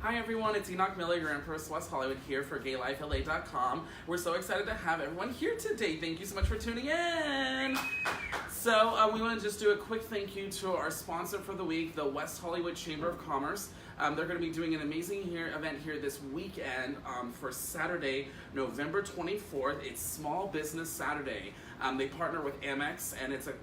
Hi everyone, it's Enoch Miller, your Empress West Hollywood here for GayLifeLA.com. We're so excited to have everyone here today. Thank you so much for tuning in. So we want to just do a quick thank you to our sponsor for the week, the West Hollywood Chamber of Commerce. They're going to be doing an amazing event here this weekend for Saturday, November 24th. It's Small Business Saturday. They partner with Amex, and it's a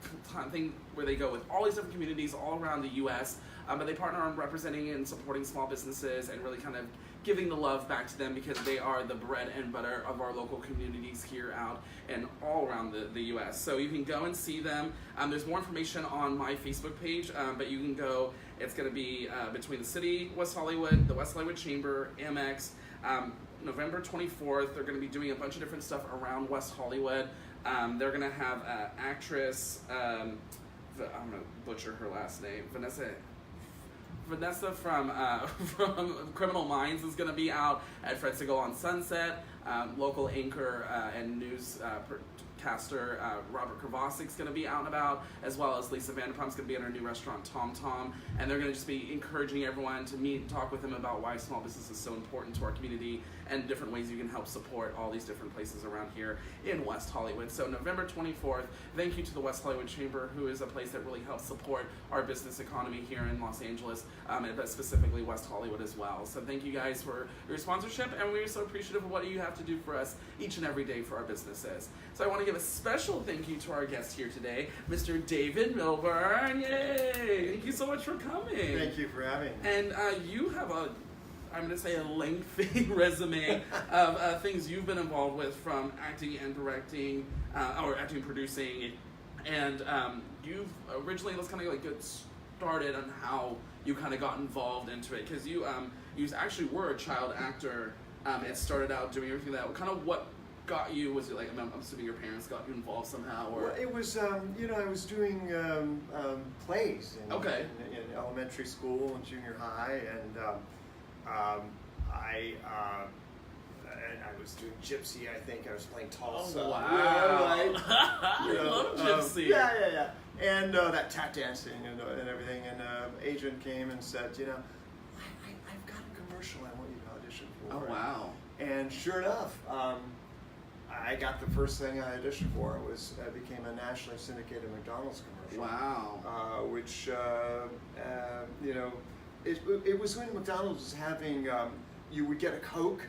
thing where they go with all these different communities all around the U.S., but they partner on representing and supporting small businesses and really kind of giving the love back to them because they are the bread and butter of our local communities here out and all around the U.S. So you can go and see them. There's more information on my Facebook page, but you can go. It's going to be between the city, West Hollywood, the West Hollywood Chamber, Amex, November 24th. They're going to be doing a bunch of different stuff around West Hollywood. They're going to have actress, I'm going to butcher her last name, Vanessa from Criminal Minds is going to be out at Fred Segal on Sunset. Local anchor and newscaster Robert Kravosik is going to be out and about, as well as Lisa Vanderpump is going to be at her new restaurant Tom Tom, and they're going to just be encouraging everyone to meet and talk with them about why small business is so important to our community and different ways you can help support all these different places around here in West Hollywood. So November 24th, thank you to the West Hollywood Chamber, who is a place that really helps support our business economy here in Los Angeles, but specifically West Hollywood as well. So thank you guys for your sponsorship, and we're so appreciative of what you have to do for us each and every day for our businesses. So I want to give a special thank you to our guest here today, Mr. David Milburn. Yay! Thank you so much for coming. Thank you for having me. And you have I'm going to say a lengthy resume of things you've been involved with, from acting and directing, or acting and producing, and you've originally, let's kind of like get started on how you kind of got involved into it, because you actually were a child actor and started out doing everything that, kind of what got you, was it like, I'm assuming your parents got you involved somehow, or? Well, it was, I was doing plays in elementary school and junior high, and I was doing Gypsy, I think. I was playing Tulsa. Oh, wow. I love Gypsy. Yeah. And that tap dancing and everything. And agent came and said, I've got a commercial I want you to audition for. Oh, wow. And sure enough, I got the first thing I auditioned for. I became a nationally syndicated McDonald's commercial. Wow. Which, it was when McDonald's was having, you would get a Coke,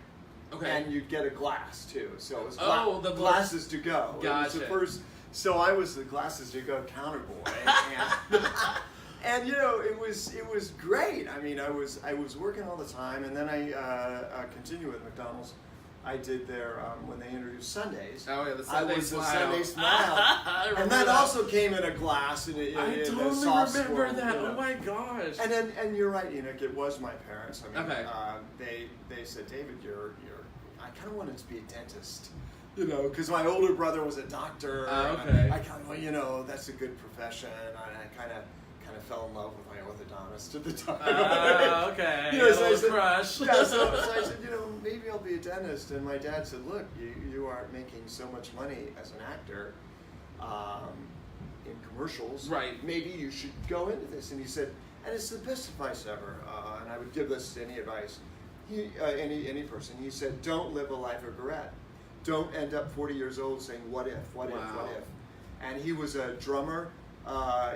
and you'd get a glass too. So it was the glasses to go. Gotcha. It was the first, so I was the glasses to go counter boy, and it was great. I mean, I was working all the time, and then I continued with McDonald's. I did their when they introduced Sundays. Oh yeah, the Sunday Smile. The Sunday Smile, and that also came in a glass and I totally remember that. Oh my gosh! And you're right, Enoch. It was my parents. I mean, okay. They said, David, I kind of wanted to be a dentist, because my older brother was a doctor. Okay. I kind of, that's a good profession. And I kind of fell in love with my orthodontist at the time. Okay. So I said, crush. Yeah, so I said, maybe I'll be a dentist. And my dad said, look, you aren't making so much money as an actor in commercials. Right. Maybe you should go into this. And he said, and it's the best advice ever. And I would give this to any advice, any person. He said, don't live a life of regret. Don't end up 40 years old saying, what if, what if. And he was a drummer.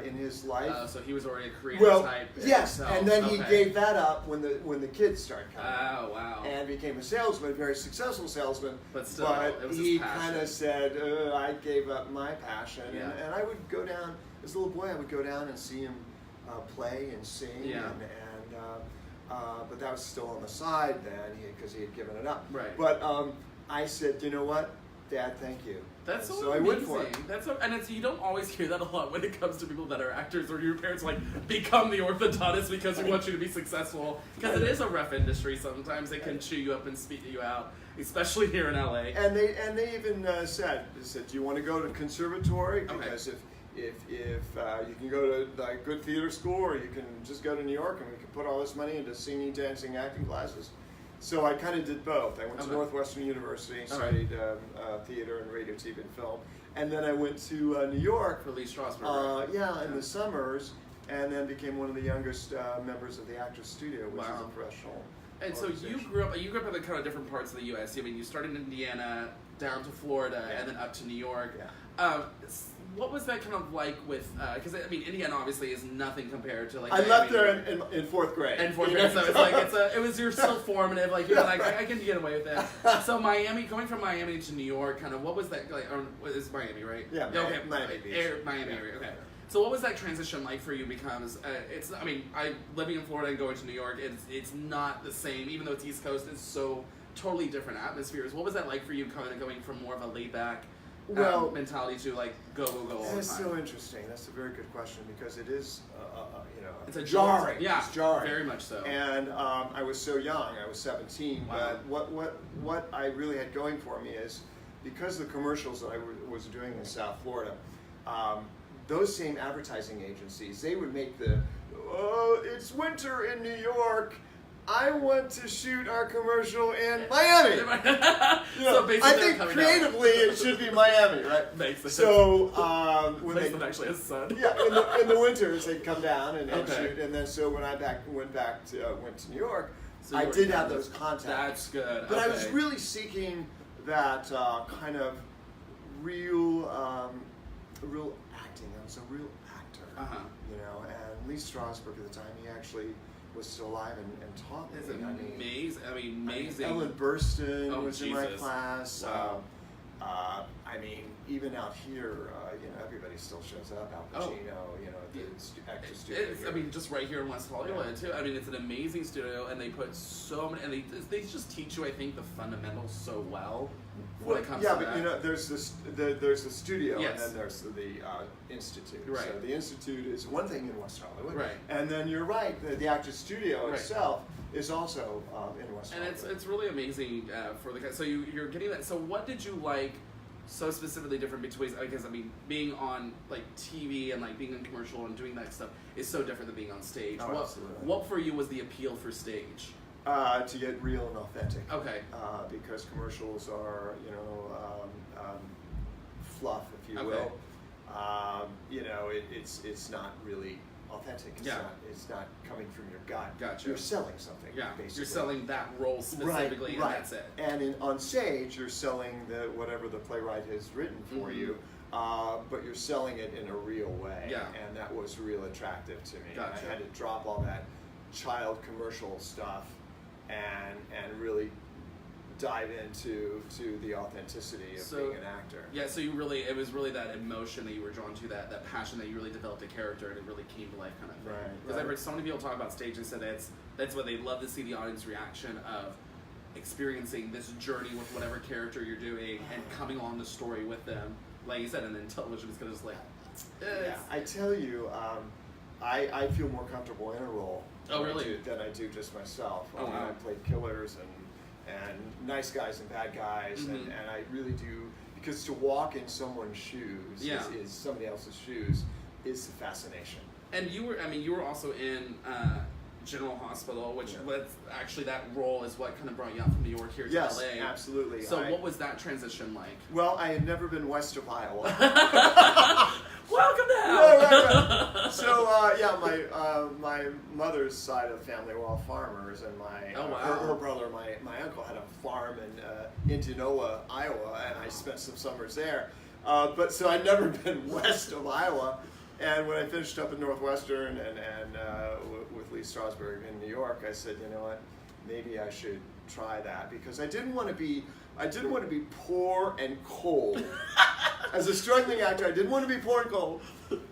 In his life, so he was already a creative type. Yes, himself. And then he gave that up when the kids started coming. Oh wow! And became a salesman, a very successful salesman. But still, it was he his passion. kind of said, "I gave up my passion," and I would go down as a little boy. I would go down and see him play and sing, but that was still on the side then because he had given it up. Right. But I said, you know what, Dad, thank you. That's so amazing. I went for it. You don't always hear that a lot when it comes to people that are actors, or your parents become the orthodontist because we want you to be successful. Because it is a rough industry. Sometimes they can chew you up and spit you out, especially here in LA. And they even said, do you want to go to conservatory? Because if you can go to like good theater school, or you can just go to New York and we can put all this money into singing, dancing, acting classes. So I kind of did both. I went to Northwestern University, studied theater and radio, TV, and film. And then I went to New York. For Lee Strasberg. In the summers, and then became one of the youngest members of the Actors Studio, which is a professional And so you grew up in the kind of different parts of the U.S. I mean, you started in Indiana, down to Florida, and then up to New York. Yeah. What was that kind of like with? Because I mean, Indiana obviously is nothing compared to like. I left there in fourth grade. In fourth grade, so it's like it was you're still formative. Like you're like I can get away with it. So Miami, going from Miami to New York, kind of what was that like? Or is Miami right? Yeah. Okay. Miami Beach. Miami area. Okay. So what was that transition like for you? Because it's, I mean, living in Florida and going to New York, it's not the same. Even though it's East Coast, it's so totally different atmospheres. What was that like for you, kind of going from more of a laid back mentality to like go all the time? That's so interesting. That's a very good question because it is, it's a jarring. Yeah, it's jarring. Very much so. And I was so young. I was 17. Wow. But what I really had going for me is because the commercials that I was doing in South Florida. Those same advertising agencies, they would make it's winter in New York. I want to shoot our commercial in Miami. So basically, I think creatively it should be Miami, right? Makes sense. So when Makes them actually has sun. Yeah, in the winters they'd come down and shoot, and then so when I went to New York, so I did have those contacts. That's good. But I was really seeking that kind of real acting. I was a real actor, and Lee Strasberg at the time, he actually was still alive and taught me. It's amazing. Ellen Burstyn was in my Jesus. class. Wow. I mean, even out here, everybody still shows up. Al Pacino, at the actor studio. I mean, just right here in West Hollywood too. I mean, it's an amazing studio, and they put so many, and they just teach you, I think, the fundamentals so well. When it comes to that. There's the studio, Yes. and then there's the institute. Right. So the institute is one thing in West Hollywood, right? And then you're right, the actor's studio itself is also in West Hollywood. And it's really amazing for the guys. So you're getting that. So what did you like so specifically different between? Because I mean, being on like TV and like being in commercial and doing that stuff is so different than being on stage. Oh, absolutely. What for you was the appeal for stage? To get real and authentic. Okay. Because commercials are, fluff, if you Okay. will. It's not really authentic. It's not coming from your gut. Gotcha. You're selling something. Yeah. Basically. You're selling that role specifically, and that's it. And on stage, you're selling whatever the playwright has written for you. But you're selling it in a real way. Yeah. And that was real attractive to me. Gotcha. I had to drop all that child commercial stuff and really dive into the authenticity of being an actor. Yeah, so it was really that emotion that you were drawn to, that passion that you really developed a character and it really came to life kind of thing. Because I've heard so many people talk about stage and said that's what they love to see, the audience reaction of experiencing this journey with whatever character you're doing and coming along the story with them. Like you said, and then television is kind of just like... Yeah, I tell you, I feel more comfortable in a role than I do just myself. Oh, wow. I played killers and nice guys and bad guys, and I really do, because to walk in someone's shoes, is somebody else's shoes, is the fascination. And you were also in General Hospital, which actually that role is what kind of brought you out from New York here to LA. Yes, absolutely. So what was that transition like? Well, I had never been west of Iowa. Welcome to right. So my mother's side of the family were all farmers, and her brother, my uncle, had a farm in Indianola, Iowa, and I spent some summers there. But so I'd never been west of Iowa. And when I finished up at Northwestern and with Lee Strasberg in New York, I said, you know what, maybe I should try that, because I didn't want to be poor and cold. As a struggling actor, I didn't want to be poor and cold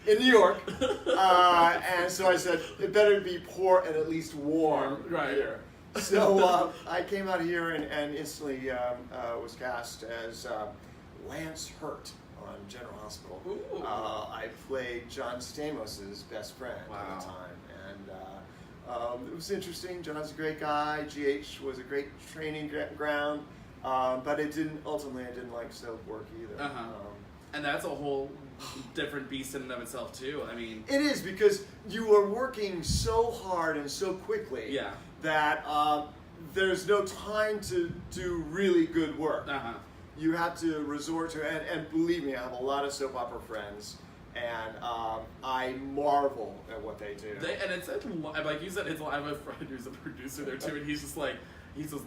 in New York, and so I said it better be poor and at least warm here. So I came out here and instantly was cast as Lance Hurt on General Hospital. I played John Stamos' best friend at the time, and it was interesting. John's a great guy. GH was a great training ground, but I didn't like soap work either. And that's a whole different beast in and of itself too. I mean, it is, because you are working so hard and so quickly that there's no time to do really good work. You have to resort to, and believe me, I have a lot of soap opera friends, and I marvel at what they do. And it's like you said, I have a friend who's a producer there too, and he's just like they just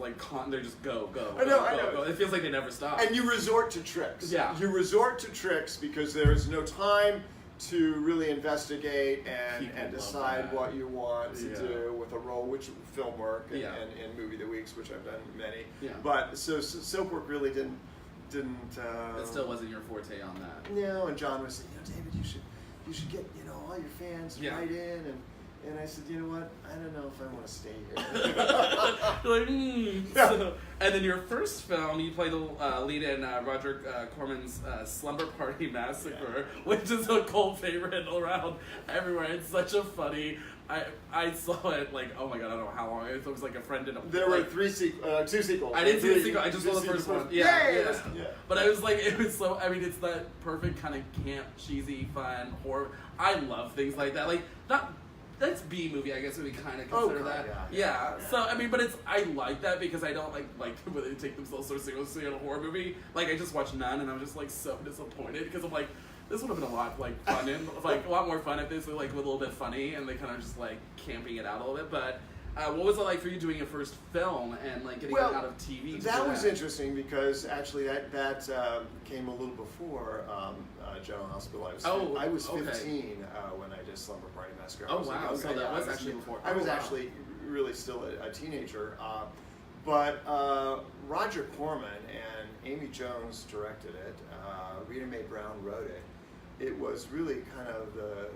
go. I know. It feels like they never stop. And you resort to tricks. Yeah. You resort to tricks because there is no time to really investigate and decide what you want to do with a role, which film work and movie of the weeks, which I've done many. Yeah. But so soap work really didn't. It still wasn't your forte on that. No, and John was saying, David, you should get all your fans right in and I said, you know what? I don't know if I want to stay here. So, and then your first film, you played the lead in Roger Corman's Slumber Party Massacre, which is a cult favorite around everywhere. It's such a funny. I saw it like, oh my god, I don't know how long. It was like a friend did. There were two sequels. I didn't see the sequel. I just saw the first one. Yeah. But I was like, it was so. I mean, it's that perfect kind of camp, cheesy, fun horror. I love things like that. Like that's B movie, I guess we kind of consider that. Yeah. So I mean, but I like that because I don't like when they take themselves so seriously in a horror movie. Like I just watched Nun and I'm just like so disappointed because I'm like, this would have been a lot like fun and like a lot more fun if this was like a little bit funny and they kind of just like camping it out a little bit. But what was it like for you doing your first film and like getting it out of TV? That was interesting because actually that came a little before General Hospital. I was 15 when I did Slumber Party Massacre. Oh wow! So that was actually before. I was actually really still a teenager. But Roger Corman and Amy Jones directed it. Rita Mae Brown wrote it. It was really kind of the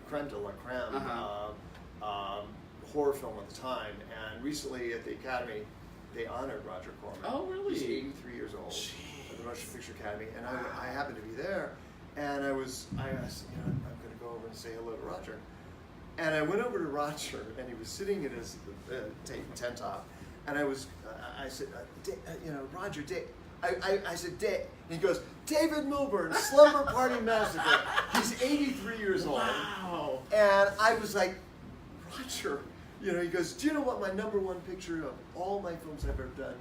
creme de la creme horror film at the time. And recently at the Academy, they honored Roger Corman. Oh, really? He's 83 years old at the Motion Picture Academy. And I happened to be there. And I said, I'm going to go over and say hello to Roger. And I went over to Roger, and he was sitting in his tent top. And I said, Roger, I said, Dave. And he goes, David Milburn, Slumber Party Massacre. He's 83 years old. Wow. And I was like, Roger, he goes, do you know what my #1 picture of all my films I've ever done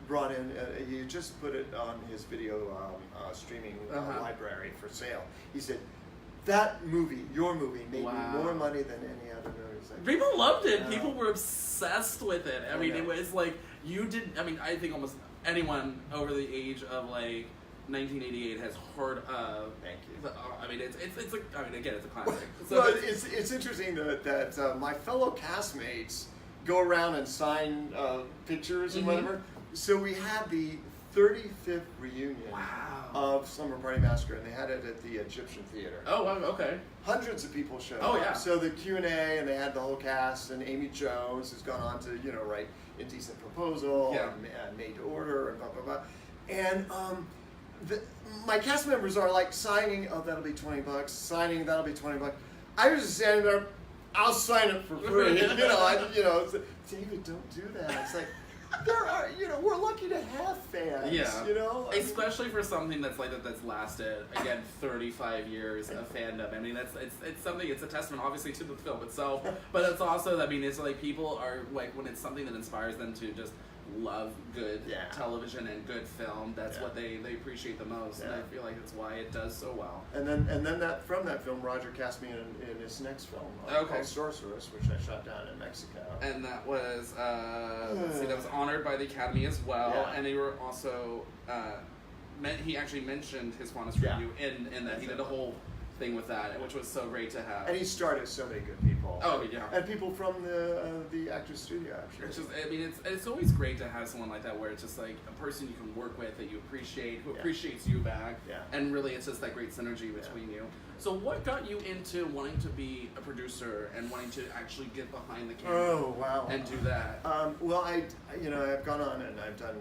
brought in? He just put it on his video streaming library for sale. He said, that movie, your movie, made me more money than any other movie. People loved it. People were obsessed with it. I mean, it was like I think almost anyone over the age of like 1988 has heard of. Thank you. It's a classic. So it's interesting that my fellow castmates go around and sign pictures and whatever. So we had the 35th reunion of Slumber Party Massacre, and they had it at the Egyptian Theater. Oh, wow, okay. Hundreds of people showed up. Oh, yeah. So the Q&A, and they had the whole cast, and Amy Jones, who's gone on to, write Indecent Proposal, and Made to Order, and blah, blah, blah. And my cast members are like signing, that'll be $20, signing, that'll be $20. I was just standing there, I'll sign it for free. It's like, David, don't do that. It's like, there are, we're lucky to have fans. Yeah. Especially for something that's like that's lasted 35 years of fandom. I mean, it's something. It's a testament, obviously, to the film itself, but it's also. I mean, it's like people are like when it's something that inspires them to just love good television and good film. That's what they appreciate the most, and I feel like that's why it does so well. And then that from that film, Roger cast me in his next film called Sorceress, which I shot down in Mexico. And that was that was honored by the Academy as well, and they were also he actually mentioned his fondness for you in that he did a whole thing with that, which was so great to have. And he started so many good people. Oh yeah, and people from the Actors Studio. Actually, it's just it's always great to have someone like that where it's just like a person you can work with that you appreciate, who appreciates you back, and really it's just that great synergy between you. So what got you into wanting to be a producer and wanting to actually get behind the camera? And do that? Well, I've gone on and I've done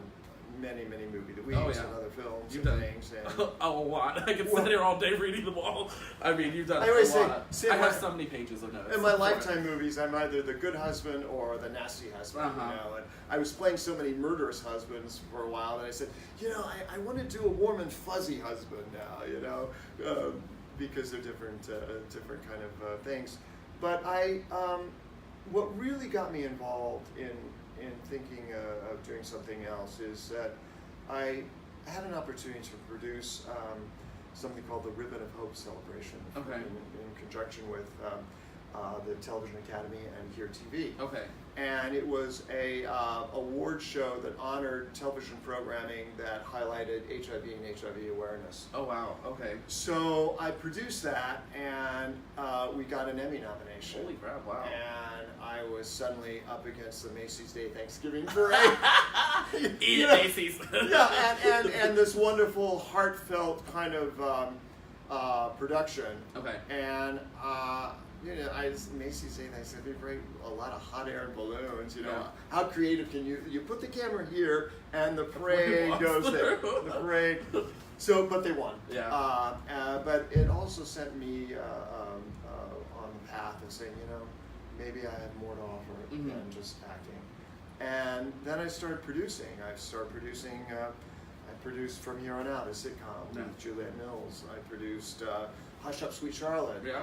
many movie the weeks and other films things. And a lot. I could sit here all day reading them all. I mean, you've done a lot. I have so many pages of notes. In my Lifetime movies, I'm either the good husband or the nasty husband. And I was playing so many murderous husbands for a while that I said, I want to do a warm and fuzzy husband now. Because they're different kind of things. But what really got me involved in thinking of doing something else is that I had an opportunity to produce something called the Ribbon of Hope celebration in conjunction with the Television Academy and Here TV. Okay. And it was a award show that honored television programming that highlighted HIV and HIV awareness. Oh wow. Okay. So I produced that, and we got an Emmy nomination. Holy crap! Wow. And I was suddenly up against the Macy's Day Thanksgiving Parade. Eat Macy's. Yeah, and this wonderful, heartfelt kind of production. Okay. And Macy's Day Thanksgiving Parade, a lot of hot air and balloons. Yeah. How creative can you put the camera here and the parade goes there. The parade. So, but they won. Yeah. But it also sent me on the path of saying, maybe I have more to offer than just acting. And then I started producing. I produced from here on out a sitcom with Juliette Mills. I produced Hush Up Sweet Charlotte. Yeah.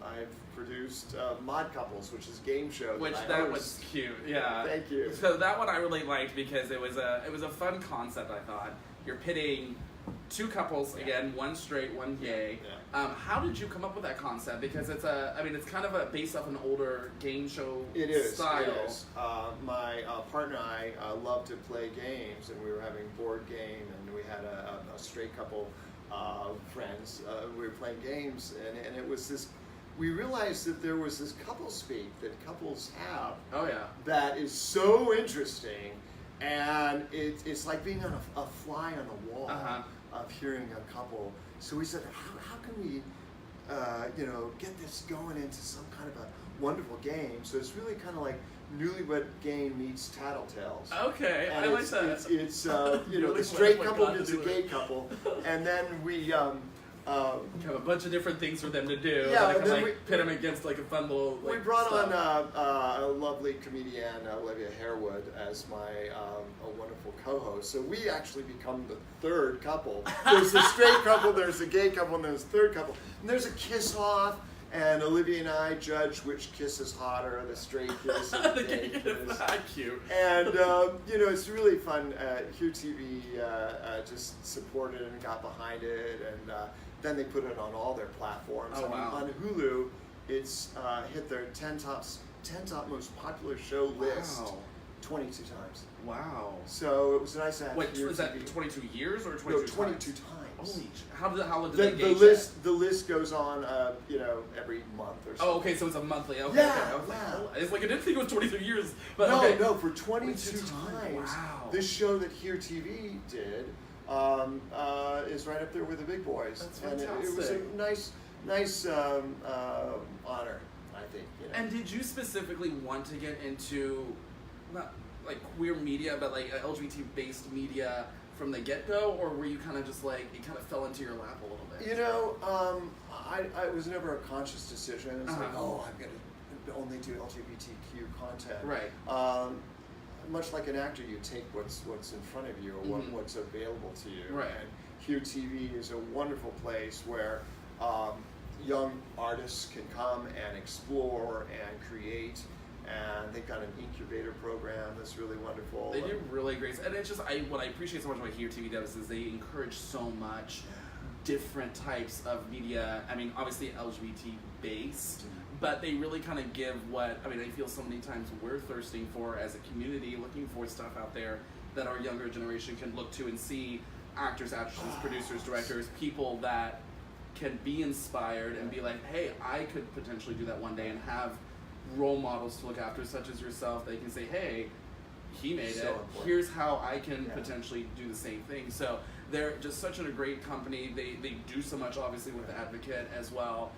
I've produced Mod Couples, which is a game show. That was cute. Yeah. Thank you. So that one I really liked because it was a fun concept. I thought you're pitting two couples again, one straight, one gay. Yeah. How did you come up with that concept? Because it's it's kind of based off an older game show style. It is. My partner and I love to play games, and we were having board game, and we had a straight couple friends. We were playing games, and it was this. We realized that there was this couple speak that couples have. Oh yeah. That is so interesting, and it's like being on a fly on the wall of hearing a couple. So we said, how can we, get this going into some kind of a wonderful game? So it's really kind of like Newlywed Game meets Tattletales. Okay, And I like that. It's the straight couple gets a gay couple, and then we have a bunch of different things for them to do. Yeah, and then we pit them against like a fun little. We brought on a lovely comedian, Olivia Harewood, as my a wonderful co-host. So we actually become the third couple. There's the straight couple, there's the gay couple, and there's the third couple. And there's a kiss-off, and Olivia and I judge which kiss is hotter, the straight kiss or the gay kiss. Cute. And, it's really fun. Here TV just supported and got behind it, and then they put it on all their platforms. Oh, wow. On Hulu, it's hit their 10 top most popular show list 22 times. Wow. So it was nice to have. Wait, is that 22 years or 22 No, 22 times. Holy how did they gauge the list goes on, every month or so. Oh, okay, so it's a monthly. Okay, Yeah, okay. I was wow. it's like I didn't think it was 23 years, but no, okay. no, for 22 times. Wow. This show that Here TV did is right up there with the big boys. That's and fantastic. it was a nice honor, I think. And did you specifically want to get into not like queer media, but like LGBT-based media from the get-go, or were you kind of just like it kind of fell into your lap a little bit? I was never a conscious decision. It's like, I'm going to only do LGBTQ content. Right. Much like an actor, you take what's in front of you or what's available to you. Right. And Here TV is a wonderful place where young artists can come and explore and create. And they've got an incubator program that's really wonderful. They do really great, and it's just what I appreciate so much about Here TV does is they encourage so much different types of media. I mean, obviously LGBT based, but they really kind of give I feel so many times we're thirsting for as a community, looking for stuff out there that our younger generation can look to and see actors, actresses, producers, directors, people that can be inspired and be like, hey, I could potentially do that one day and have role models to look after, such as yourself. They can say, hey, he made it. Important. Here's how I can potentially do the same thing. So they're just such a great company. They do so much, obviously, with the Advocate as well.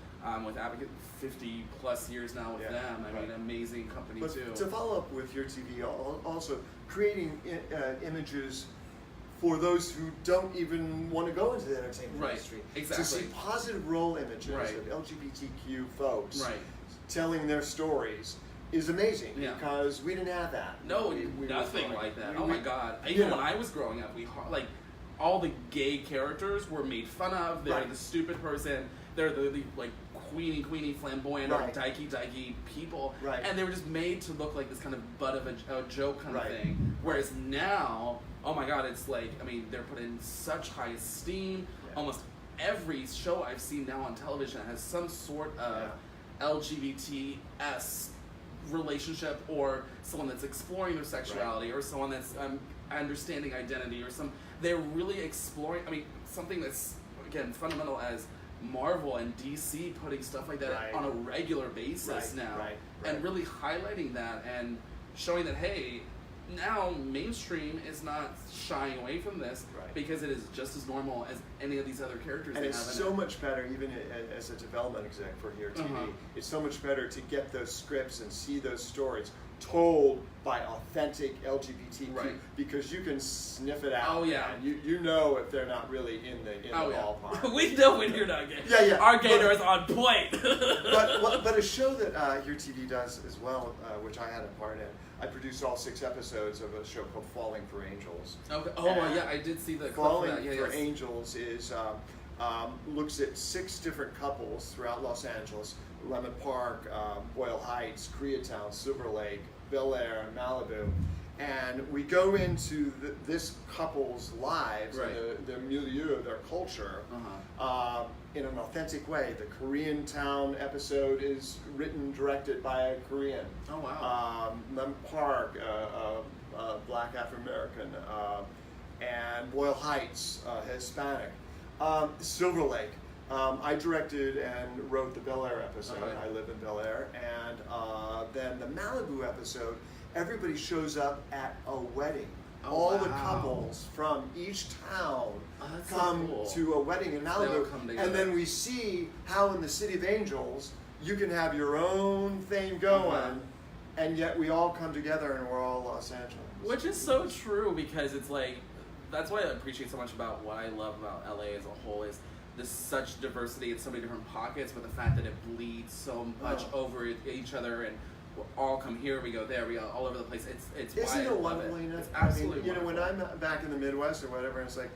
With Advocate, 50 plus years now with them. I mean, amazing company too. To follow up with Here TV, also creating images for those who don't even want to go into the entertainment industry. Exactly. To see positive role images of LGBTQ folks telling their stories is amazing because we didn't have that. No, nothing like that. Oh my God! Even when I was growing up, all the gay characters were made fun of. They're the stupid person. They're the queenie, flamboyant, or dykey people, and they were just made to look like this kind of butt of a joke kind of thing. Whereas now, oh my God, it's like they're put in such high esteem. Almost every show I've seen now on television has some sort of LGBT-esque relationship, or someone that's exploring their sexuality, or someone that's understanding identity, or they're really exploring. I mean, something that's again fundamental as Marvel and DC putting stuff like that on a regular basis now, and really highlighting that and showing that, hey, now mainstream is not shying away from this because it is just as normal as any of these other characters. And it's so much better, even as a development exec for Here TV, it's so much better to get those scripts and see those stories told by authentic LGBTQ, because you can sniff it out. Oh yeah, you know if they're not really in the ballpark. We know when you're not gay. Yeah. Our gator is on point. but a show that Here TV does as well, which I had a part in. I produced all 6 episodes of a show called Falling for Angels. Okay. Oh yeah, I did see the Falling for Angels is looks at 6 different couples throughout Los Angeles: Lemon Park, Boyle Heights, Koreatown, Silver Lake, Bel Air, Malibu, and we go into this couple's lives, and their milieu, their culture, in an authentic way. The Korean Town episode is written, directed by a Korean. Oh wow. Lemon Park, Black African American, and Boyle Heights, Hispanic. Silver Lake. I directed and wrote the Bel Air episode. I live in Bel Air. And then the Malibu episode, everybody shows up at a wedding. All the couples from each town come to a wedding in Malibu. And then we see how in the City of Angels you can have your own thing going, and yet we all come together and we're all Los Angeles. Which is so true, because it's like, that's why I appreciate so much about what I love about LA as a whole, is there's such diversity in so many different pockets, but the fact that it bleeds so much over each other, and we all come here, we go there, we go all over the place. It's Isn't why I it love lovely? it. It's absolutely wonderful. When I'm back in the Midwest or whatever, it's like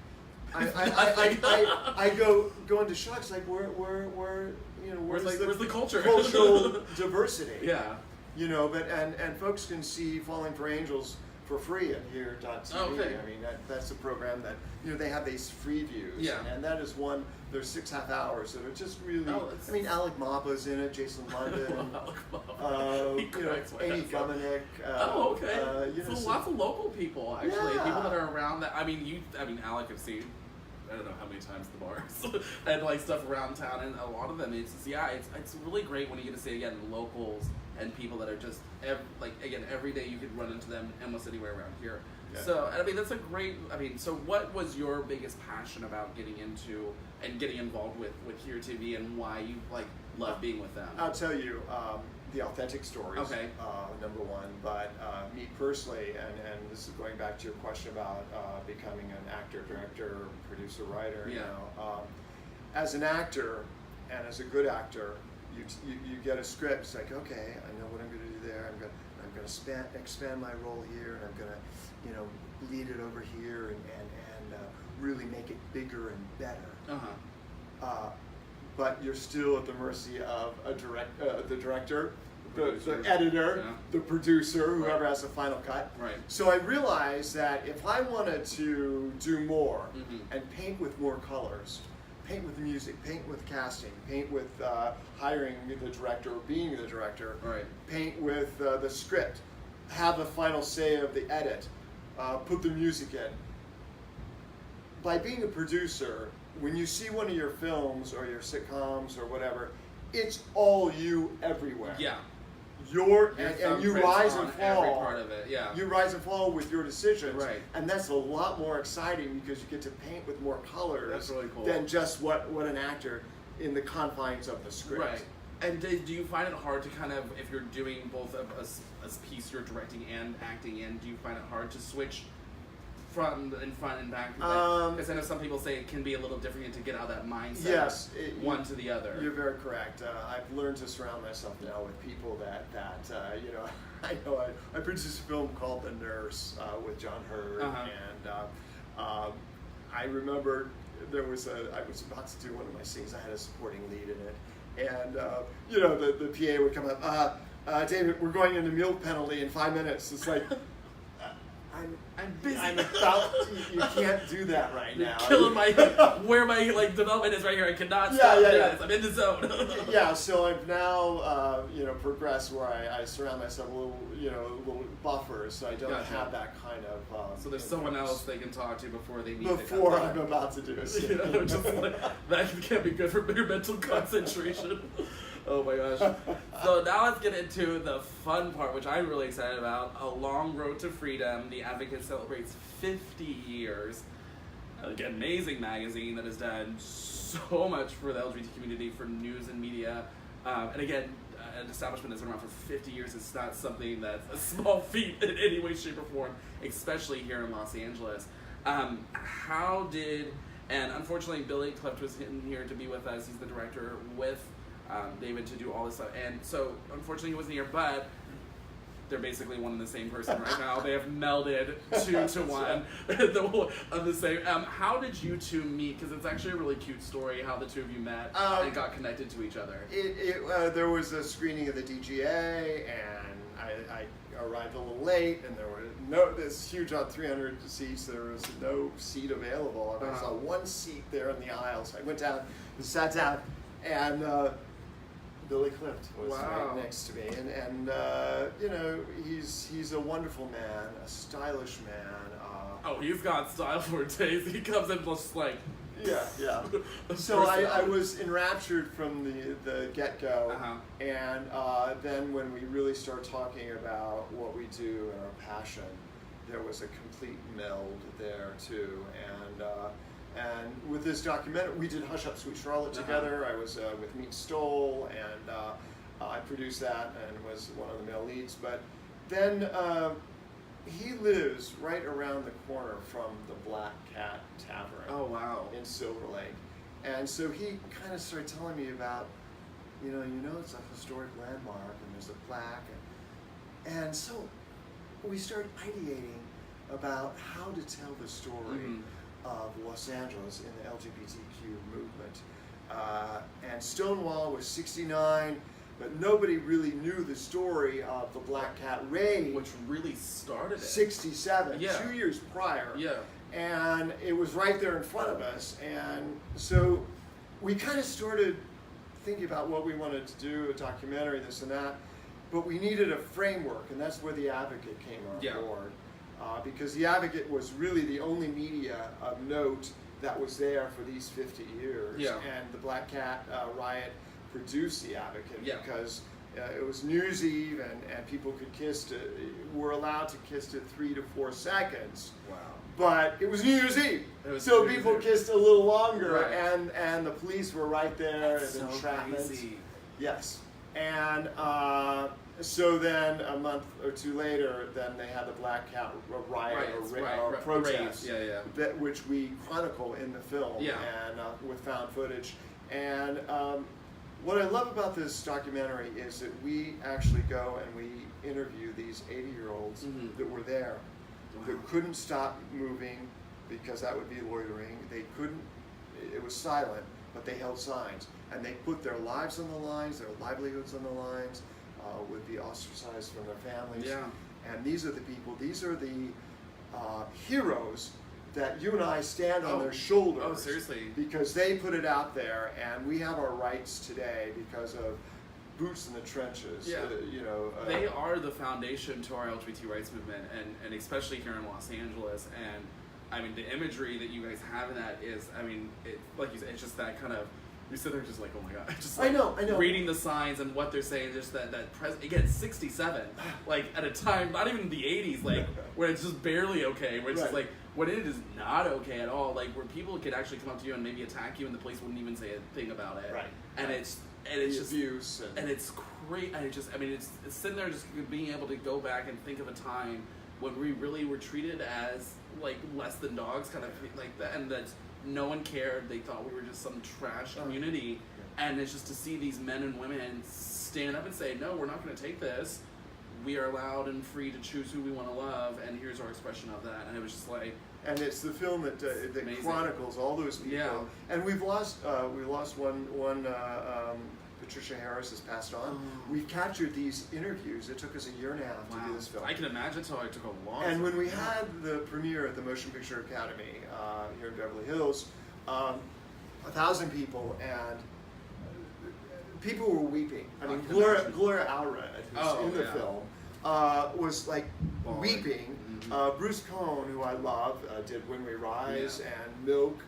I go into shocks, like where's the culture? Cultural diversity. Yeah. But and folks can see Falling for Angels for free at here.tv. Okay. I mean, that's a program that, they have these free views. Yeah. And that is one, there's 6 half hours that are just really, I mean, Alec Mapa's in it, Jason London, Amy Guminick. So lots of local people, actually. People that are around that. I mean, Alec, have seen, I don't know how many times the bars and like stuff around town, and a lot of them, it's really great when you get to see, again, locals and people that are just every day you could run into them almost anywhere around here. Yeah. So I mean, that's a great. I mean, so what was your biggest passion about getting into and getting involved with Here TV, and why you love being with them? I'll tell you, the authentic stories. Okay. Number one, but me personally, and this is going back to your question about becoming an actor, director, producer, writer. Yeah. As an actor, and as a good actor, you get a script. It's like, okay, I know what I'm going to do there. I'm going to expand my role here, and I'm going to lead it over here, and really make it bigger and better. But you're still at the mercy of the director, the editor, the producer, whoever has the final cut. Right. So I realized that if I wanted to do more and paint with more colors, paint with music, paint with casting, paint with hiring the director or being the director, paint with the script, have the final say of the edit, put the music in. By being a producer, when you see one of your films or your sitcoms or whatever, it's all you everywhere. Yeah. And you rise and fall. Every part of it, yeah. You rise and fall with your decisions, right? And that's a lot more exciting because you get to paint with more colors. That's really cool. Than just what an actor in the confines of the script. Right. And do you find it hard to kind of, if you're doing both a piece you're directing and acting in, do you find it hard to switch from in front and back? Because I know some people say it can be a little different to get out of that mindset. Yes, one to the other. You're very correct. I've learned to surround myself now with people that I produced a film called The Nurse with John Hurd, and I remember I was about to do one of my scenes. I had a supporting lead in it, and the PA would come up. David, we're going into meal penalty in 5 minutes. It's like. I'm busy. I'm about. You can't do that right now. Killing where my like development is right here. I cannot Yeah, stop yeah, doing yeah. this. I'm in the zone. Yeah, so I've now progressed where I surround myself with little buffers, so I don't Gotcha. have that kind of. So there's someone else they can talk to before they meet. Before I'm about to do a scene. You know, just like, that can't be good for your mental concentration. Oh my gosh. So now let's get into the fun part, which I'm really excited about. A Long Road to Freedom. The Advocate celebrates 50 years. Like, an amazing magazine that has done so much for the LGBT community, for news and media. And again, an establishment that's been around for 50 years is not something that's a small feat in any way, shape, or form, especially here in Los Angeles. And unfortunately, Billy Clift was in here to be with us. He's the director with David to do all this stuff. And so, unfortunately, he wasn't here, but they're basically one and the same person right now. They have melded 2 to 1 of the same. How did you two meet? Because it's actually a really cute story how the two of you met and got connected to each other. There was a screening of the DGA, and I arrived a little late, and there were this huge on 300 seats. There was no seat available. I saw one seat there in the aisle, so I went down and sat down, and Billy Clift was right next to me, and he's a wonderful man, a stylish man. He's got style for days. He comes in just like yeah. So I was enraptured from the get-go, and then when we really start talking about what we do and our passion, there was a complete meld there too, and with this documentary, we did Hush Up Sweet Charlotte together. I was with Meet Stoll, and I produced that and was one of the male leads. But then he lives right around the corner from the Black Cat Tavern. Oh, wow. In Silver Lake. And so he kind of started telling me about, it's a historic landmark, and there's a plaque. And so we started ideating about how to tell the story of Los Angeles in the LGBTQ movement. And Stonewall was 69, but nobody really knew the story of the Black Cat raid. Which really started it. 67, 2 years prior. Yeah. And it was right there in front of us. And so we kind of started thinking about what we wanted to do, a documentary, this and that. But we needed a framework, and that's where The Advocate came on board. Because The Advocate was really the only media of note that was there for these 50 years. Yeah. And the Black Cat riot produced The Advocate because it was News Eve, and people were allowed to kiss to 3 to 4 seconds. Wow. But it was New Year's Eve, so people kissed a little longer, and the police were right there. That's and so entrapment. crazy. Yes, and so then a month or two later, then they had the Black Cat riot or protest, which we chronicle in the film and with found footage. And what I love about this documentary is that we actually go and we interview these 80-year-olds that were there. That couldn't stop moving because that would be loitering. They couldn't, it was silent, but they held signs. And they put their lives on the lines, their livelihoods on the lines, would be ostracized from their families. Yeah. And these are the people, these are the heroes that you and I stand on their shoulders. Oh, seriously. Because they put it out there, and we have our rights today because of boots in the trenches. Yeah. They are the foundation to our LGBT rights movement, and especially here in Los Angeles. And I mean, the imagery that you guys have in that is, I mean, like you said, it's just that kind of, you sit there just like, oh my god, just like I know. reading the signs and what they're saying, just that again, 67, like at a time, not even the 80s, like where it's just barely okay, where it's just like, when it is not okay at all, like where people could actually come up to you and maybe attack you and the police wouldn't even say a thing about it. Right. And it's just abuse and it's great. It's sitting there just being able to go back and think of a time when we really were treated as like less than dogs, kind of like that, and that no one cared. They thought we were just some trash community, and it's just to see these men and women stand up and say, no, we're not going to take this. We are allowed and free to choose who we want to love, and here's our expression of that. And it was just like, and it's the film that chronicles all those people. Yeah. And we lost one Patricia Harris has passed on. We've captured these interviews. It took us a year and a half to do this film. I can imagine, so it took a long time. And when we had the premiere at the Motion Picture Academy here in Beverly Hills, 1,000 people, and people were weeping. I mean, Gloria Allred, who's in the film, was like weeping. Bruce Cohn, who I love, did When We Rise and Milk,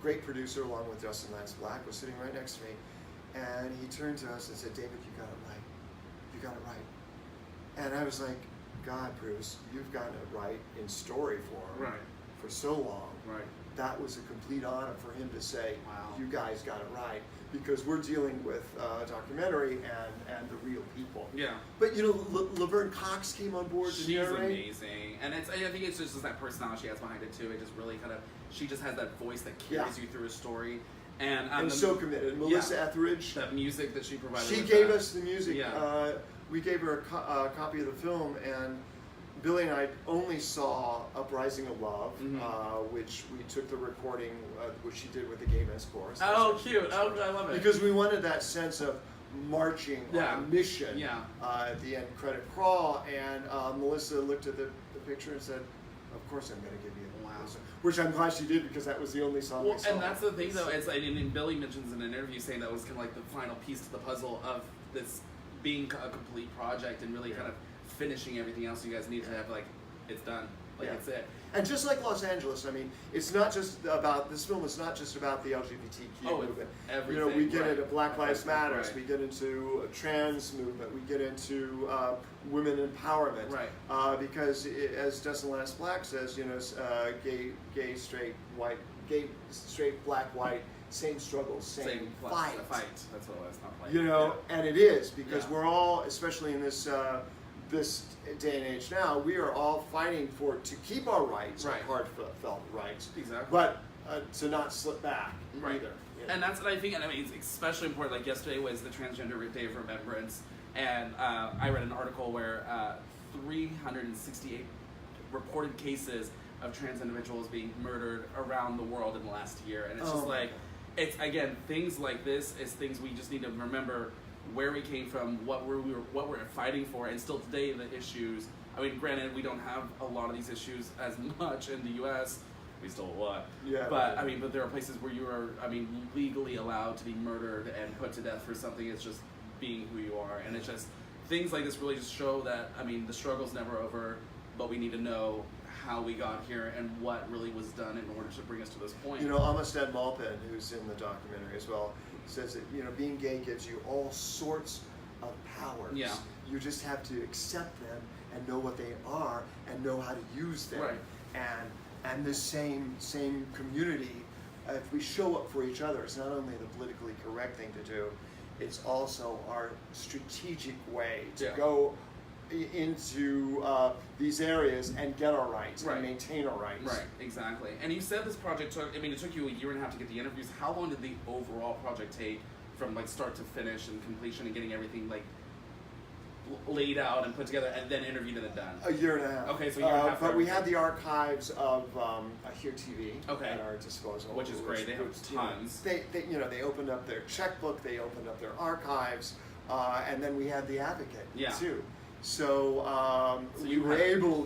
great producer along with Justin Lance Black, was sitting right next to me. And he turned to us and said, David, you got it right. You got it right. And I was like, God, Bruce, you've gotten it right in story form for so long. Right. That was a complete honor for him to say, wow, you guys got it right. Because we're dealing with a documentary and the real people. Yeah. But you know, Laverne Cox came on board to narrate. She's amazing. And I think it's just that personality she has behind it too. It just really kind of, she just has that voice that carries you through a story. And so committed. Melissa Etheridge. That music that she provided. She gave us the music. Yeah. We gave her a copy of the film, and Billy and I only saw Uprising of Love, which we took the recording, which she did with the Gay Men's Chorus. Oh, cute. Oh, I love it. Because we wanted that sense of marching on a mission. Yeah. At the end credit crawl, and Melissa looked at the picture and said, of course I'm going to give you this. Which I'm glad she did, because that was the only song I saw. And that's the thing, though. It's, and Billy mentions in an interview saying that was kind of like the final piece to the puzzle of this being a complete project and really kind of finishing everything else you guys need to have, like, it's done. Like, it's it. And just like Los Angeles, I mean, it's not just about, this film is not just about the LGBTQ movement. Everything. You know, we get into Black Lives Matter, we get into a trans movement, we get into women empowerment. Right. Because as Justin Lance Black says, you know, gay, straight, white, gay, straight, black, white, same struggles, same fight. That's what it was, not fight. You know, and it is, because we're all, especially in this this day and age now, we are all fighting to keep our rights, our heartfelt rights. Exactly. But to not slip back either. You know? And that's what I think, and I mean, it's especially important. Like yesterday was the Transgender Day of Remembrance, and I read an article where 368 reported cases of trans individuals being murdered around the world in the last year, and it's just like, it's again, things like this is things we just need to remember where we came from, what we're fighting for, and still today the issues. I mean, granted, we don't have a lot of these issues as much in the U.S. We still a lot. Yeah. But I mean, but there are places where you are, I mean, legally allowed to be murdered and put to death for something. It's just being who you are, and it's just things like this really just show that, I mean, the struggle's never over, but we need to know how we got here and what really was done in order to bring us to this point. You know, Amistad Malpin, who's in the documentary as well, says that, you know, being gay gives you all sorts of powers. Yeah. You just have to accept them and know what they are and know how to use them. Right. And this same community, if we show up for each other, it's not only the politically correct thing to do, it's also our strategic way to go into these areas and get our rights and maintain our rights. Right, exactly. And you said this project took, I mean, it took you a year and a half to get the interviews. How long did the overall project take from like start to finish and completion and getting everything like laid out and put together and then interviewed and then done? A year and a half. Okay, so a year and a half. But we had the archives of Here TV at our disposal. Which is great. They have tons. They opened up their checkbook, they opened up their archives, and then we had the Advocate too. So, we were able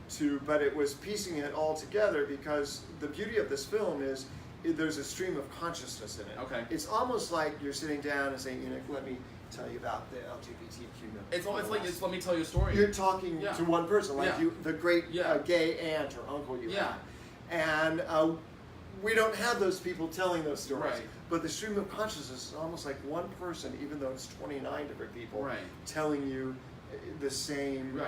to, but it was piecing it all together, because the beauty of this film is there's a stream of consciousness in it. Okay. It's almost like you're sitting down and saying, let me tell you about the LGBTQ movement. It's let me tell you a story. You're talking to one person, like the great gay aunt or uncle you had. And we don't have those people telling those stories. Right. But the stream of consciousness is almost like one person, even though it's 29 different people, telling you the same,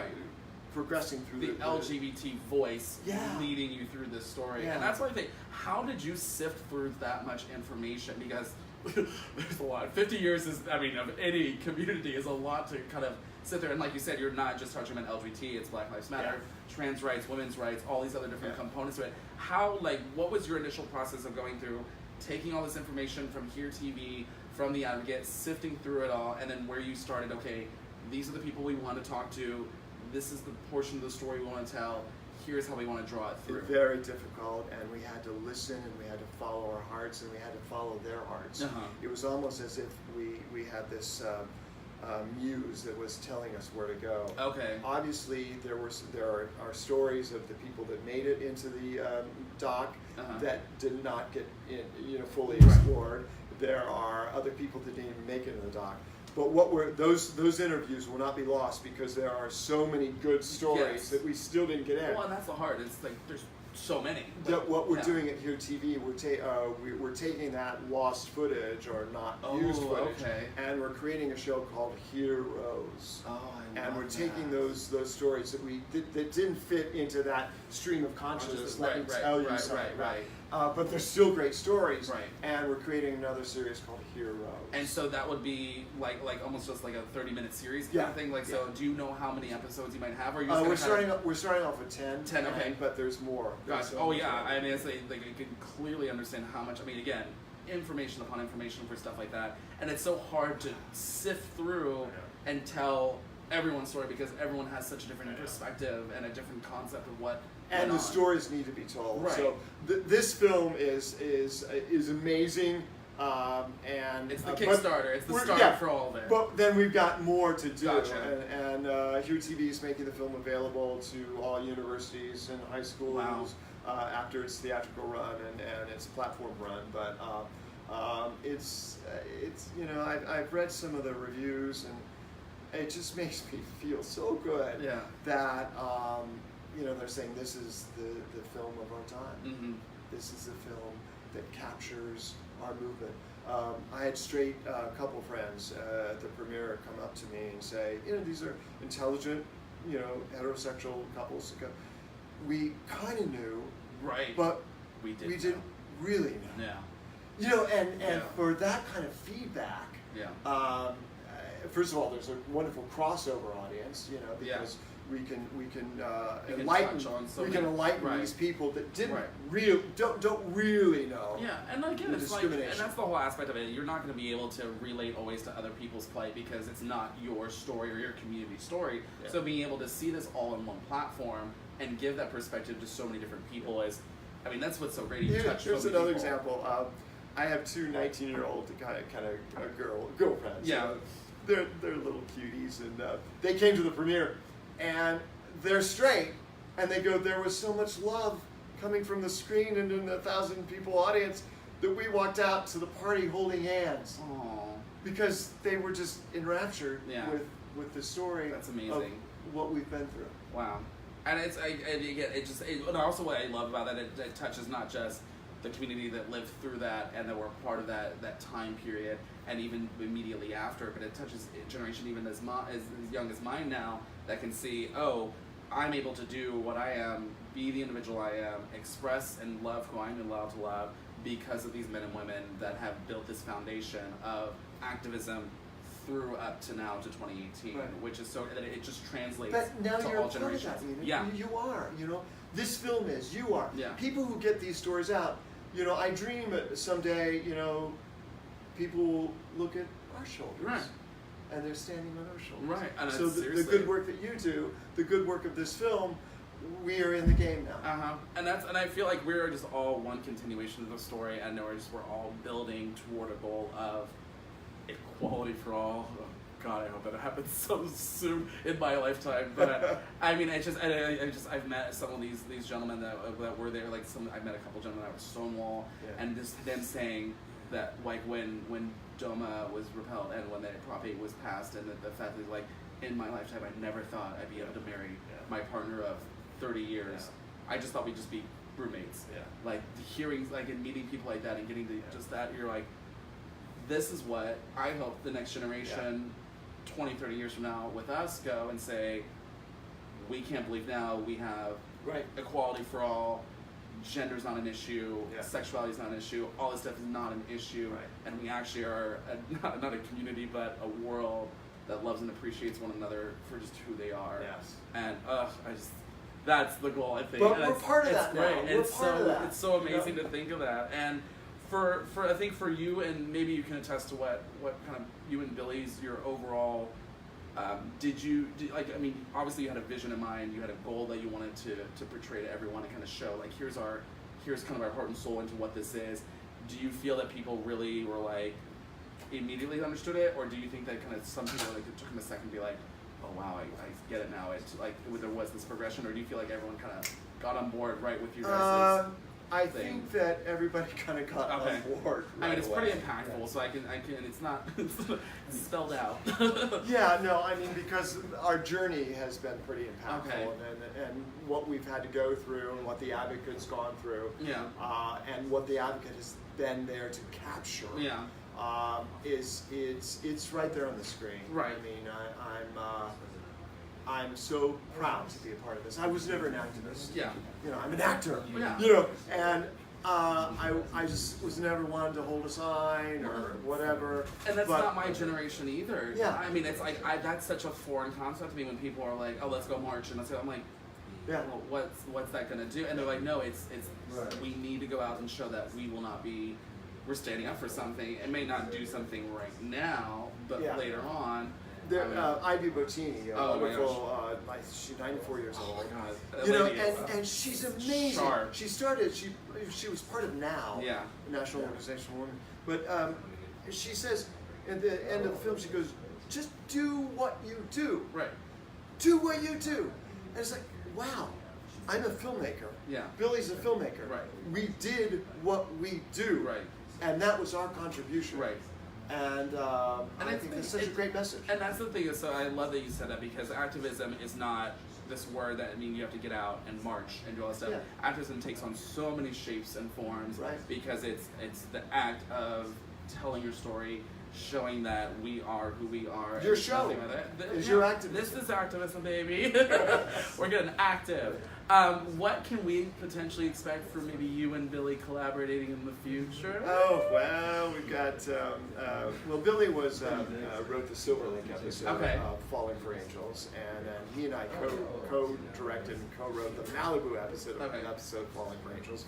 progressing through the LGBT voice leading you through this story. Yeah. And that's why I think, how did you sift through that much information? Because there's a lot. 50 years is, I mean, of any community is a lot to kind of sit there. And like you said, you're not just talking about LGBT, it's Black Lives Matter, trans rights, women's rights, all these other different components of it. How, like, what was your initial process of going through, taking all this information from Here TV, from the Advocate, sifting through it all, and then where you started, okay, these are the people we want to talk to, this is the portion of the story we want to tell, here's how we want to draw it through. Very difficult, and we had to listen, and we had to follow our hearts, and we had to follow their hearts. It was almost as if we had this muse that was telling us where to go. Okay. Obviously, there are stories of the people that made it into the doc that did not get fully explored. There are other people that didn't even make it in the doc. But those interviews will not be lost because there are so many good stories that we still didn't get in. Well, and that's the hard. It's like there's so many. What we're doing at Here TV, we're taking that lost footage or not used footage, and we're creating a show called Heroes. And we're taking those stories that didn't fit into that stream of consciousness. Let me tell you something. But they're still great stories. And we're creating another series called Heroes. And so that would be like almost just like a 30-minute series kind of thing. Like, so do you know how many episodes you might have? Or are you just we're starting off with 10. 10, okay. But there's more. Gotcha. Oh yeah. I mean, it's like you can clearly understand how much. I mean, again, information upon information for stuff like that, and it's so hard to sift through and tell everyone's story because everyone has such a different perspective and a different concept of what. And the stories need to be told. So this film is amazing. And it's the Kickstarter. It's the start for all of it. But then we've got more to do. Gotcha. And Here TV is making the film available to all universities and high schools after its theatrical run and its platform run. But it's I've read some of the reviews and it just makes me feel so good that they're saying this is the film of our time. This is the film that captures our movement. I had straight couple friends at the premiere come up to me and say, these are intelligent, heterosexual couples. We kind of knew, but we didn't really know. And for that kind of feedback, first of all, there's a wonderful crossover audience, because we can enlighten these people that didn't don't really know. Yeah, and again, it's like, and that's the whole aspect of it. You're not going to be able to relate always to other people's plight because it's not your story or your community story. So being able to see this all in one platform and give that perspective to so many different people is, I mean, that's what's so great. Here's another example. I have two 19-year-old kind of girlfriends. They're little cuties, and they came to the premiere. And they're straight, and they go, there was so much love coming from the screen and in the 1,000-people audience that we walked out to the party holding hands. Aww. Because they were just enraptured with the story That's amazing. of what we've been through. Wow. And and also what I love about it touches not just the community that lived through that and that were part of that time period and even immediately after, but it touches a generation even as young as mine now that can see, I'm able to do what I am, be the individual I am, express and love who I'm allowed to love because of these men and women that have built this foundation of activism through up to now to 2018, which is so that it just translates but now to you're all generations. You are, this film is, you are. People who get these stories out, I dream that someday, people will look at our shoulders. And they're standing on our shoulders. And so the good work that you do, the good work of this film, we are in the game now. And I feel like we're just all one continuation of the story, and we're all building toward a goal of equality for all. Oh, God, I hope that happens so soon in my lifetime. But I mean, I've met some of these gentlemen that were there. Like I've met a couple gentlemen that were Stonewall, and just them saying that like when DOMA was repealed and when the Prop 8 was passed, and the fact that like in my lifetime I never thought I'd be able to marry my partner of 30 years. I just thought we'd just be roommates. Like hearing like and meeting people like that and getting to just that, you're like, this is what I hope the next generation 20, 30 years from now with us go and say, we can't believe now we have equality for all, gender's not an issue, sexuality is not an issue, all this stuff is not an issue, and we actually are not a community but a world that loves and appreciates one another for just who they are. And that's the goal, I think. But we're part of that now. It's so amazing to think of that. And for I think for you, and maybe you can attest to what kind of you and Billy's your overall I mean, obviously you had a vision in mind, you had a goal that you wanted to portray to everyone and kind of show, like, here's kind of our heart and soul into what this is. Do you feel that people really were like, immediately understood it, or do you think that kind of some people, like, it took them a second to be like, oh wow, I get it now, it's like, there was this progression, or do you feel like everyone kind of got on board right with you guys' I think that everybody kind of got on board. I mean, it's pretty impactful, so I can. It's not it's spelled out. Yeah, no, I mean, because our journey has been pretty impactful, and what we've had to go through, and what the advocate's gone through, and what the advocate has been there to capture. It's right there on the screen. Right. I mean, I'm so proud to be a part of this. I was never an activist. Yeah. You know, I'm an actor. Yeah. You know, and I just was never wanted to hold a sign or whatever. And that's not my generation either. Yeah. I mean, it's like that's such a foreign concept to me when people are like, oh, let's go march, and I'm like, well, what's that gonna do? And they're like, no, it's we need to go out and show that we will not be. We're standing up for something. It may not do something right now, but later on. Ivy Bottini, wonderful, she's 94 years old. Oh my God. You know, and she's amazing. Sharp. She was part of NOW, National Organization of Women. But she says at the end of the film, she goes, just do what you do. Right. Do what you do. And it's like, wow, I'm a filmmaker. Yeah. Billy's a filmmaker. Right. We did what we do. Right. And that was our contribution. Right. And I think that's such a great message. And that's the thing, so I love that you said that, because activism is not this word that, I mean, you have to get out and march and do all that stuff. Yeah. Activism takes on so many shapes and forms, because it's the act of telling your story, showing that we are who we are. Your show is your activism. This is activism, baby. We're getting active. What can we potentially expect from maybe you and Billy collaborating in the future? Oh, well, we've got, Billy wrote the Silver Lake episode of Falling for Angels, and he and I co-directed and co-wrote the Malibu episode of Falling for Angels.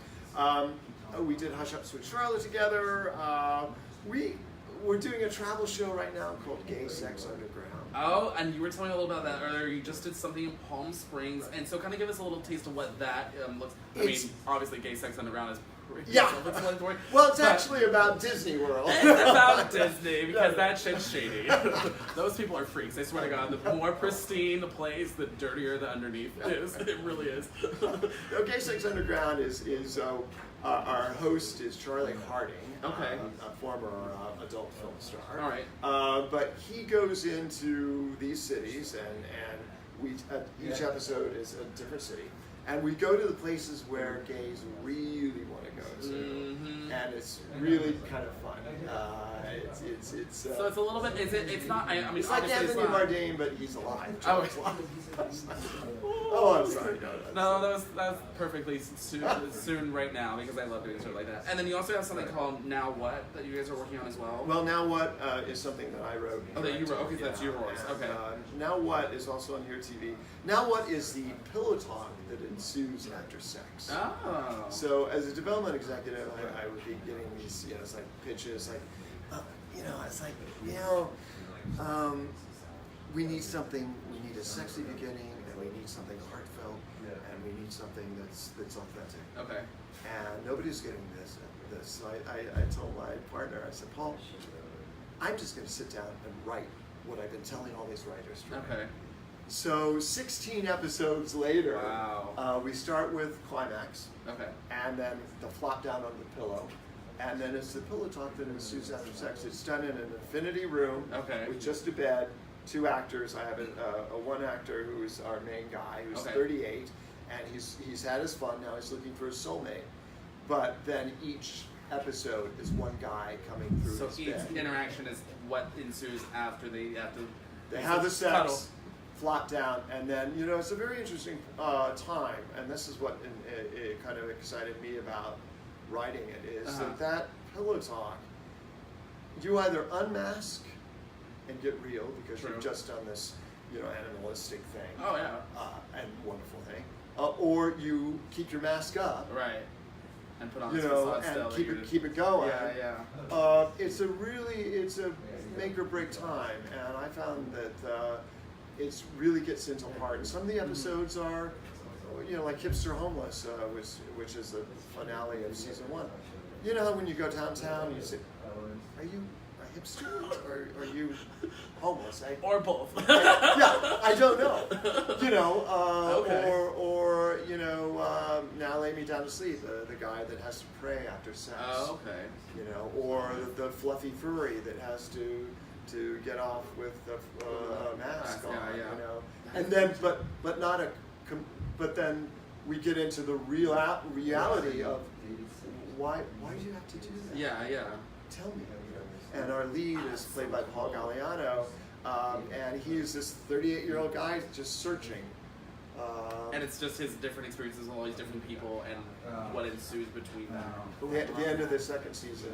We did Hush Up Sweet Charlotte together. We're doing a travel show right now called Gay Sex Underground. Oh, and you were telling me a little about that earlier. You just did something in Palm Springs, and so kind of give us a little taste of what that looks. I mean, obviously, Gay Sex Underground is pretty self-explanatory. Well, it's actually about Disney World. It's about Disney, because that shit's shady. Those people are freaks. I swear to God. The more pristine the place, the dirtier the underneath is. It really is. Gay Sex Underground is our host is Charlie Harding, a former adult film star. All right. But he goes into these cities, and each episode is a different city, and we go to the places where gays really want to go to, and it's really kind of fun. So it's a little bit. It's not. I mean, it's like Anthony Bourdain, but he's alive. Oh, I'm sorry. No, that's perfectly soon right now, because I love doing stuff like that. And then you also have something called Now What that you guys are working on as well. Well, Now What is something that I wrote. Oh, that you wrote. Okay, that's yours. Okay. Now What is also on Here TV. Now What is the pillow talk that ensues after sex. Oh. So as a development executive, I would be getting these, it's like pitches, like, it's like, we need something. We need a sexy beginning, and we need something heartfelt, and we need something that's authentic. Okay. And nobody's getting this. So I told my partner, I said, Paul, I'm just going to sit down and write what I've been telling all these writers to write. Okay. So 16 episodes later, wow. We start with climax. Okay. And then the flop down on the pillow. And then it's the pillow talk that ensues after sex. It's done in an infinity room with just a bed, 2 actors. I have a one actor who is our main guy, who's 38, and he's had his fun. Now he's looking for his soulmate. But then each episode is one guy coming through his bed. So each interaction is what ensues after they have the sex, flop down, and then it's a very interesting time. And this is what it kind of excited me about writing it is that pillow talk, you either unmask and get real because you've just done this animalistic thing and wonderful thing, or you keep your mask up and put on and keep it going. Yeah. It's a make or break time, and I found that it really gets into heart. And some of the episodes are, like Hipster Homeless, which is the finale of season 1. You know, when you go downtown, you say, "Are you a hipster or are you homeless?" Or both. I don't know. Okay. Or Now Lay Me Down to Sleep, the guy that has to pray after sex. Oh, okay. Or the fluffy furry that has to get off with a mask on. Yeah. And then, but not a, but then we get into the reality of why do you have to do that? Yeah. Tell me. And our lead is played by Paul Galliano, and he's this 38-year-old guy just searching. And it's just his different experiences with all these different people and what ensues between them. At the end of the second season,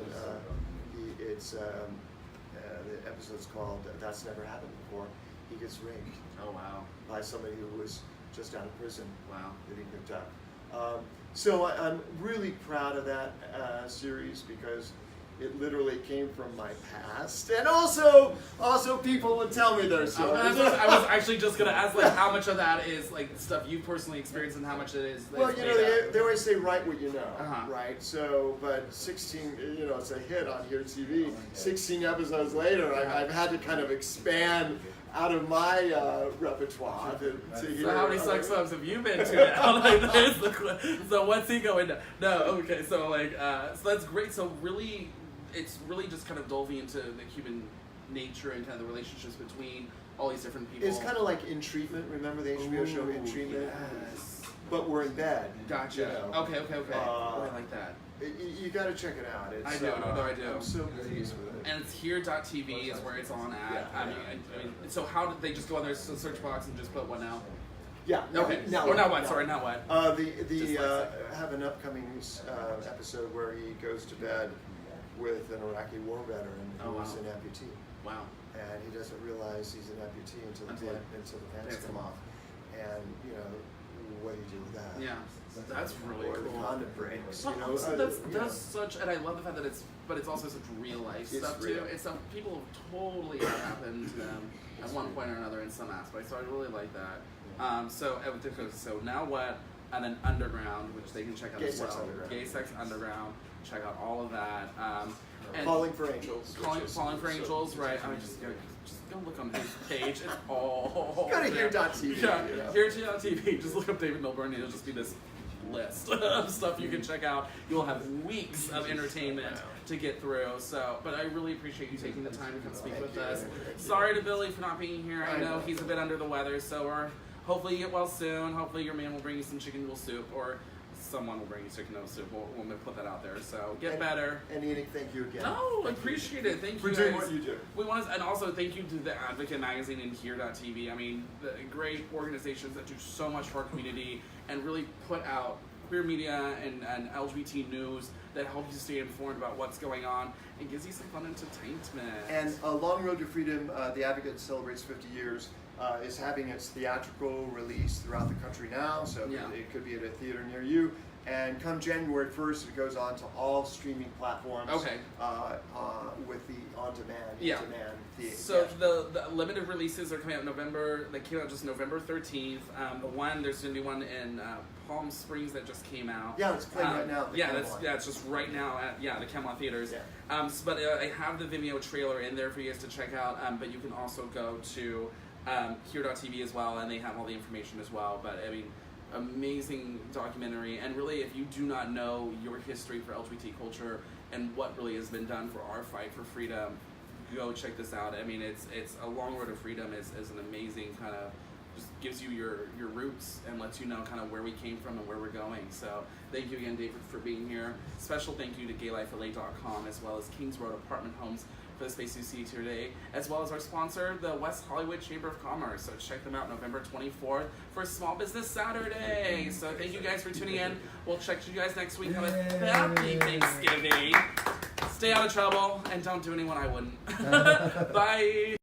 the episode's called "That's Never Happened Before." He gets raped. Oh wow! By somebody who was just out of prison. Wow! That he picked up. So I'm really proud of that series because it literally came from my past, and also people would tell me their stories. I was actually just gonna ask, like, how much of that is like stuff you personally experienced, and how much it is. Well, they always say write what you know, right? So, but 16, it's a hit on Here TV. 16 episodes later, I've had to kind of expand out of my repertoire to hear. So how many sex clubs have you been to now? Like, there's so what's he going to? No, okay, so so that's great. So really, it's really just kind of delving into the human nature and kind of the relationships between all these different people. It's kind of like In Treatment. Remember the HBO show In Treatment? Yes. But we're in bed. Gotcha. Okay. I like that. You got to check it out. I do. I do. I'm so pleased with it. And it's here.tv is where it's on at. I mean, so how did they just go on their search box and just put what now? Yeah. Okay. Or not what? Sorry, not what. Have an upcoming episode where he goes to bed with an Iraqi war veteran who's an amputee. Wow. And he doesn't realize he's an amputee until the pants come off. And what do you do with that? Yeah. That's really or cool. The condom breaks. That's such, and I love the fact that it's also such real life stuff too. It's stuff people totally happened to them at one point or another in some aspect. So I really like that. So Now What, and then Underground, which they can check out as well. Gay Sex Underground. Check out all of that. And Calling for Angels. Calling for Angels, right? I mean, just go look on his page. It's all. Go to here.tv. Yeah, here.tv. Just look up David Milburn, and it'll just be this list of stuff you can check out. You'll have weeks of entertainment to get through. So, but I really appreciate you taking the time to come speak with us. Sorry to Billy for not being here. I know he's a bit under the weather, so hopefully you get well soon. Hopefully your man will bring you some chicken noodle soup, or someone will bring you chicken noodle soup. We'll put that out there. So get better. And Enoch, thank you again. No, I appreciate it. Thank you for doing what you do. And also thank you to the Advocate Magazine and Here.tv. I mean, the great organizations that do so much for our community and really put out queer media and LGBT news that help you stay informed about what's going on and gives you some fun entertainment. And Long Road to Freedom, the Advocate celebrates 50 years. Is having its theatrical release throughout the country now, so it could be at a theater near you. And come January 1st, it goes on to all streaming platforms. Okay. With the on-demand, theater. So the limited releases are coming out November. They came out just November 13th. There's a new one in Palm Springs that just came out. Yeah, it's playing right now. It's just right now at the Camelot Theaters. Yeah. But I have the Vimeo trailer in there for you guys to check out. But you can also go to here.tv as well, and they have all the information as well. But I mean, amazing documentary, and really, if you do not know your history for LGBT culture and what really has been done for our fight for freedom, go check this out. I mean, it's A Long Road to Freedom is an amazing kind of, just gives you your roots and lets you know kind of where we came from and where we're going. So thank you again, David, for being here. Special thank you to GayLifeLA.com as well as Kings Road Apartment Homes for the space you see today, as well as our sponsor, the West Hollywood Chamber of Commerce. So check them out November 24th for Small Business Saturday. So thank you guys for tuning in. We'll check you guys next week. Have a happy Thanksgiving. Stay out of trouble and don't do anyone I wouldn't. Bye.